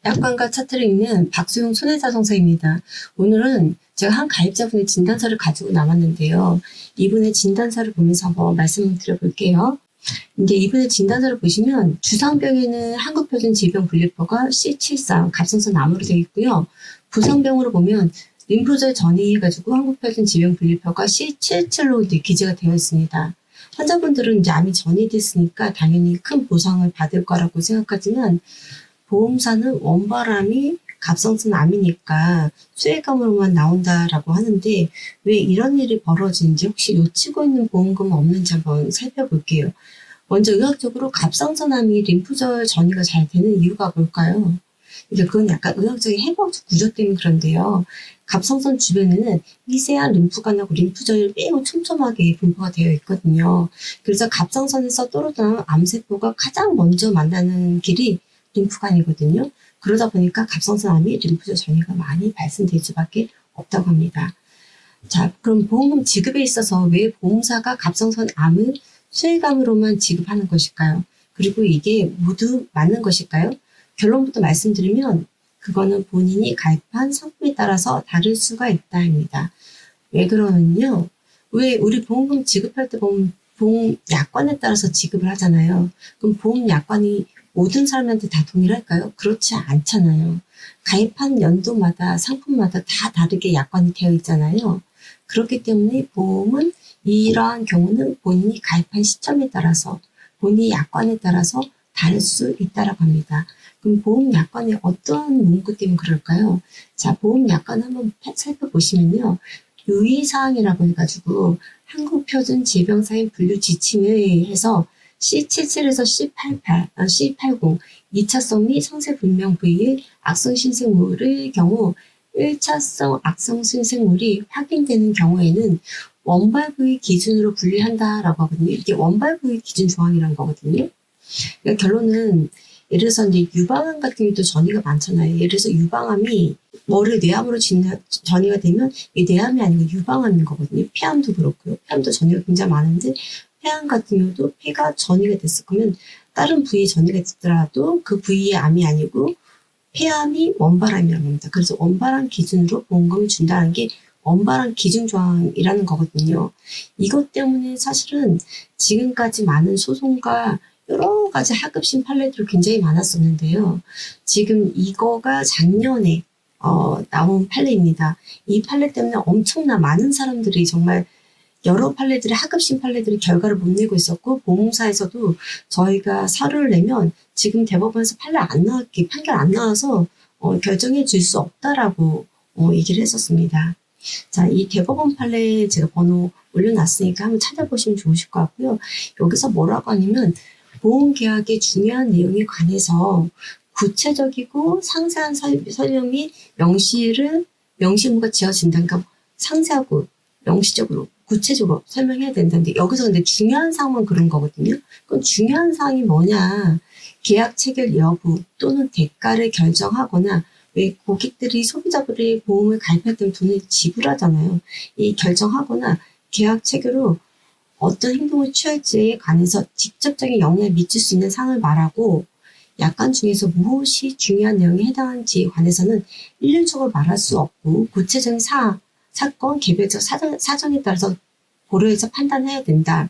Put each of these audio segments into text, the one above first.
약관과 차트를 읽는 박수용 손해자동사입니다. 오늘은 제가 한 가입자분의 진단서를 가지고 나왔는데요. 이분의 진단서를 보면서 한번 말씀을 드려볼게요. 이제 이분의 진단서를 보시면 주상병에는 한국표준질병분류표가 C73 갑상선 암으로 되어 있고요. 부상병으로 보면 림프절 전이해가지고 한국표준질병분류표가 C77로 기재가 되어 있습니다. 환자분들은 이제 암이 전이됐으니까 당연히 큰 보상을 받을 거라고 생각하지만 보험사는 원발암이 갑상선 암이니까 수혜감으로만 나온다라고 하는데 왜 이런 일이 벌어지는지 혹시 놓치고 있는 보험금은 없는지 한번 살펴볼게요. 먼저 의학적으로 갑상선 암이 림프절 전이가 잘 되는 이유가 뭘까요? 이제 그건 약간 의학적인 해부학적 구조 때문에 그런데요. 갑상선 주변에는 미세한 림프관하고 림프절이 매우 촘촘하게 분포가 되어 있거든요. 그래서 갑상선에서 떨어져나온 암세포가 가장 먼저 만나는 길이 림프관이거든요. 그러다 보니까 갑상선 암이 림프절 전이가 많이 발생될 수밖에 없다고 합니다. 자, 그럼 보험금 지급에 있어서 왜 보험사가 갑상선 암을 수혜감으로만 지급하는 것일까요? 그리고 이게 모두 맞는 것일까요? 결론부터 말씀드리면 그거는 본인이 가입한 상품에 따라서 다를 수가 있다입니다. 왜 그러면요? 왜 우리 보험금 지급할 때 보면 보험 약관에 따라서 지급을 하잖아요. 그럼 보험 약관이 모든 사람한테 다 동일할까요? 그렇지 않잖아요. 가입한 연도마다 상품마다 다 다르게 약관이 되어 있잖아요. 그렇기 때문에 보험은 이러한 경우는 본인이 가입한 시점에 따라서 본인의 약관에 따라서 다를 수 있다고 합니다. 그럼 보험 약관에 어떤 문구 때문에 그럴까요? 자, 보험 약관 한번 살펴보시면요. 유의사항이라고 해가지고 한국표준질병사인 분류 지침에 해서 C77에서 C80, 2차성 및 성세분명 부위의 악성신생물의 경우 1차성 악성신생물이 확인되는 경우에는 원발 부위 기준으로 분류한다라고 하거든요. 이게 원발 부위 기준 조항이라는 거거든요. 그러니까 결론은 예를 들어서 이제 유방암 같은 경우도 전이가 많잖아요. 예를 들어서 유방암이 머리 뇌암으로 전이가 되면 이 뇌암이 아니고 유방암인 거거든요. 폐암도 그렇고요. 폐암도 전이가 굉장히 많은데 폐암 같은 경우도 폐가 전이가 됐어. 그러면 다른 부위에 전이가 됐더라도 그 부위의 암이 아니고 폐암이 원발암이라고 합니다. 그래서 원발암 기준으로 보험금을 준다는 게 원발암 기준 조항이라는 거거든요. 이것 때문에 사실은 지금까지 많은 소송과 여러 가지 하급심 판례들이 굉장히 많았었는데요. 지금 이거가 작년에 나온 판례입니다. 이 판례 때문에 엄청나 많은 사람들이 정말 여러 판례들이 하급심 판례들이 결과를 못 내고 있었고 보험사에서도 저희가 사료를 내면 지금 대법원에서 판결 안 나와서 결정해 줄 수 없다라고 얘기를 했었습니다. 자, 이 대법원 판례 제가 번호 올려놨으니까 한번 찾아보시면 좋으실 것 같고요. 여기서 뭐라고 하냐면 보험계약의 중요한 내용에 관해서 구체적이고 상세한 설명 및 명시무가 지어진다니까 상세하고 명시적으로 구체적으로 설명해야 된다는데 여기서 근데 중요한 사항만 그런 거거든요. 그럼 중요한 사항이 뭐냐? 계약 체결 여부 또는 대가를 결정하거나 왜 고객들이 소비자들이 보험을 가입할 때는 돈을 지불하잖아요. 이 결정하거나 계약 체결 후 어떤 행동을 취할지에 관해서 직접적인 영향을 미칠 수 있는 사항을 말하고 약관 중에서 무엇이 중요한 내용에 해당하는지에 관해서는 일률적으로 말할 수 없고 구체적인 사건, 개별적 사정에 따라서 고려해서 판단해야 된다.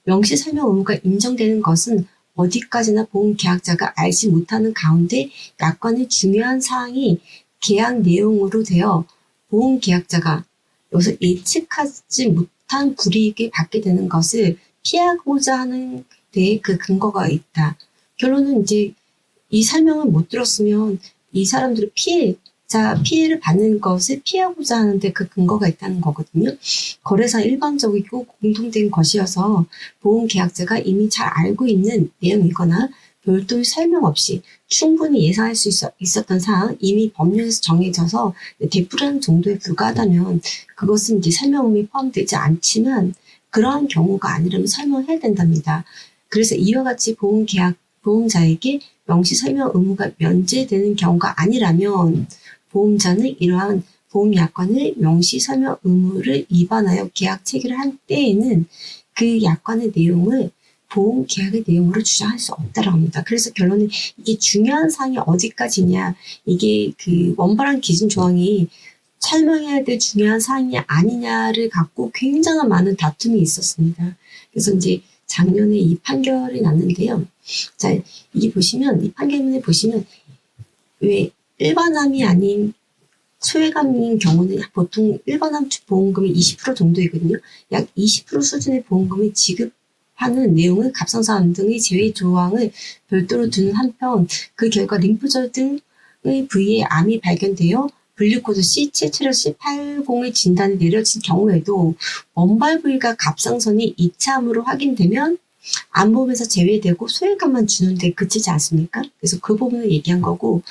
명시 설명 의무가 인정되는 것은 어디까지나 보험 계약자가 알지 못하는 가운데 약관의 중요한 사항이 계약 내용으로 되어 보험 계약자가 여기서 예측하지 못한 불이익을 받게 되는 것을 피하고자 하는 데에 그 근거가 있다. 결론은 이제 이 설명을 못 들었으면 이 사람들이 피해를 받는 것을 피하고자 하는데 그 근거가 있다는 거거든요. 거래사 일반적이고 공통된 것이어서 보험 계약자가 이미 잘 알고 있는 내용이거나 별도의 설명 없이 충분히 예상할 수 있었던 사항, 이미 법령에서 정해져서 되풀이하는 정도에 불과하다면 그것은 이제 설명 의무에 포함되지 않지만 그러한 경우가 아니라면 설명해야 된답니다. 그래서 이와 같이 보험자에게 명시 설명 의무가 면제되는 경우가 아니라면 보험자는 이러한 보험 약관의 명시 설명 의무를 위반하여 계약 체결을 한 때에는 그 약관의 내용을 보험 계약의 내용으로 주장할 수 없다라고 합니다. 그래서 결론은 이게 중요한 사항이 어디까지냐, 이게 그 원발한 기준 조항이 설명해야 될 중요한 사항이 아니냐를 갖고 굉장한 많은 다툼이 있었습니다. 그래서 이제 작년에 이 판결이 났는데요. 자, 이 판결문에 보시면, 왜 일반암이 아닌 소외감인 경우는 보통 일반암 보험금이 20% 정도이거든요. 약 20% 수준의 보험금을 지급하는 내용을 갑상선암 등의 제외 조항을 별도로 두는 한편, 그 결과 림프절 등의 부위에 암이 발견되어 분류코드 C77-C80의 진단이 내려진 경우에도 원발 부위가 갑상선이 이차암으로 확인되면 암보험에서 제외되고 소외감만 주는데 그치지 않습니까? 그래서 그 부분을 얘기한 거고,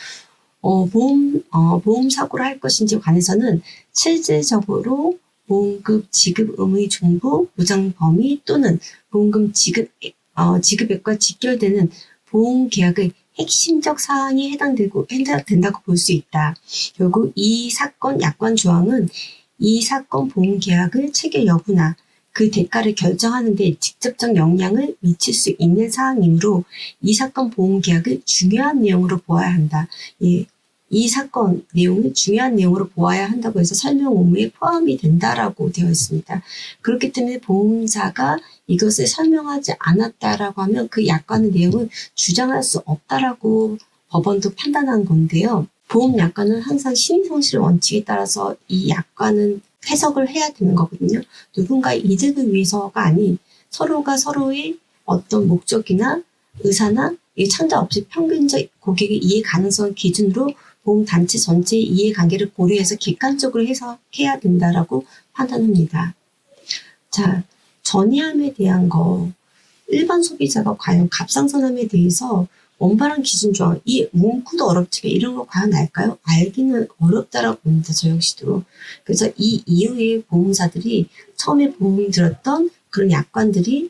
보험 사고를 할 것인지 관해서는 실질적으로 보험금 지급 의무 종부, 보장 범위 또는 보험금 지급액과 직결되는 보험 계약의 핵심적 사항이 해당된다고 볼 수 있다. 결국 이 사건 약관 조항은 이 사건 보험 계약을 체결 여부나 그 대가를 결정하는 데 직접적 영향을 미칠 수 있는 사항이므로 이 사건 보험 계약을 중요한 내용으로 보아야 한다. 예, 이 사건 내용을 중요한 내용으로 보아야 한다고 해서 설명 의무에 포함이 된다라고 되어 있습니다. 그렇기 때문에 보험사가 이것을 설명하지 않았다라고 하면 그 약관의 내용을 주장할 수 없다라고 법원도 판단한 건데요. 보험 약관은 항상 신의성실 원칙에 따라서 이 약관은 해석을 해야 되는 거거든요. 누군가의 이득을 위해서가 아닌 서로가 서로의 어떤 목적이나 의사나 창자 없이 평균적 고객의 이해 가능성 기준으로 보험단체 전체의 이해관계를 고려해서 객관적으로 해석해야 된다라고 판단합니다. 자, 전이암에 대한 거, 일반 소비자가 과연 갑상선암에 대해서 원발한 기준 조항, 이 문구도 어렵지만 이런 거 과연 알까요? 알기는 어렵다라고 봅니다. 저 역시도. 그래서 이 이후에 보험사들이 처음에 보험이 들었던 그런 약관들이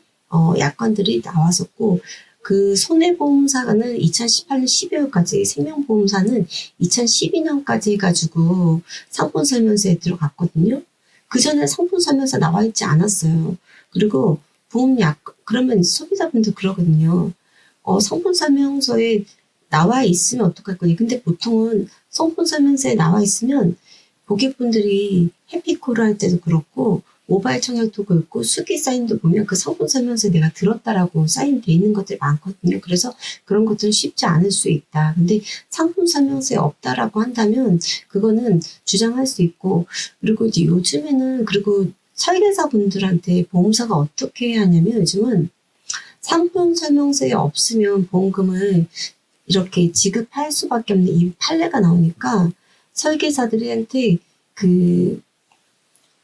나왔었고, 그 손해보험사는 2018년 12월까지, 생명보험사는 2012년까지 해가지고 상품설명서에 들어갔거든요. 그 전에 상품설명서 나와 있지 않았어요. 그리고 그러면 소비자분도 그러거든요. 상품설명서에 나와 있으면 어떡할 거니? 근데 보통은 상품설명서에 나와 있으면 고객분들이 해피콜을 할 때도 그렇고, 모바일 청약도 그렇고, 수기 사인도 보면 그 상품 설명서에 내가 들었다라고 사인돼 있는 것들이 많거든요. 그래서 그런 것들은 쉽지 않을 수 있다. 근데 상품 설명서에 없다라고 한다면 그거는 주장할 수 있고, 그리고 이제 요즘에는, 그리고 설계사분들한테 보험사가 어떻게 해야 하냐면, 요즘은 상품 설명서에 없으면 보험금을 이렇게 지급할 수밖에 없는 이 판례가 나오니까 설계사들한테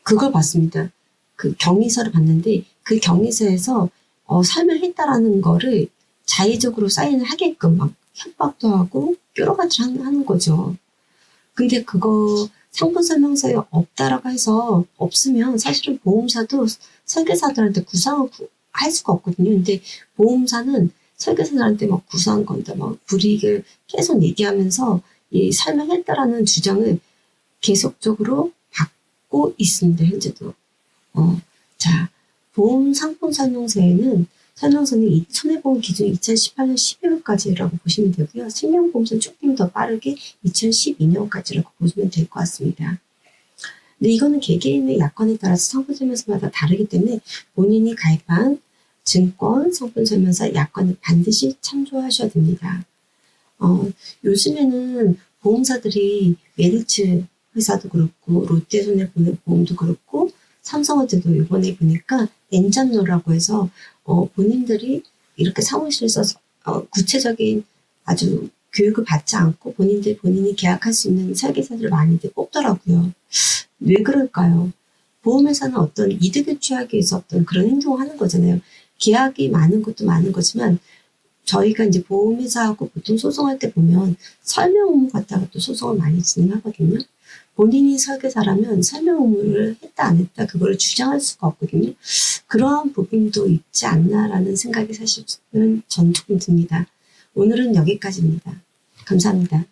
그걸 봤습니다. 그 경위서를 봤는데 그 경위서에서 설명했다라는 거를 자의적으로 사인을 하게끔 막 협박도 하고 여러 가지를 하는 거죠. 근데 그거 상품 설명서에 없다라고 해서 없으면 사실은 보험사도 설계사들한테 구상을 할 수가 없거든요. 근데 보험사는 설계사들한테 막 구상한 건데 막 불이익을 계속 얘기하면서 이 설명했다라는 주장을 계속적으로 받고 있습니다. 현재도. 자, 보험 상품 설명서는 이 손해보험 기준이 2018년 12월까지라고 보시면 되고요. 생명보험사는 조금 더 빠르게 2012년까지라고 보시면 될 것 같습니다. 근데 이거는 개개인의 약관에 따라서 상품 설명서마다 다르기 때문에 본인이 가입한 증권 상품 설명서 약관을 반드시 참조하셔야 됩니다. 요즘에는 보험사들이 메리츠 회사도 그렇고 롯데손해보험도 그렇고 삼성화재도 이번에 보니까 엔잡노라고 해서 본인들이 이렇게 사무실에서 구체적인 아주 교육을 받지 않고 본인이 계약할 수 있는 설계사들을 많이들 뽑더라고요. 왜 그럴까요? 보험회사는 어떤 이득을 취하기 위해서 어떤 그런 행동을 하는 거잖아요. 계약이 많은 것도 많은 거지만 저희가 이제 보험회사하고 보통 소송할 때 보면 설명 의무 갖다가 또 소송을 많이 진행하거든요. 본인이 설계사라면 설명 의무를 했다 안 했다 그거를 주장할 수가 없거든요. 그러한 부분도 있지 않나라는 생각이 사실은 전 조금 듭니다. 오늘은 여기까지입니다. 감사합니다.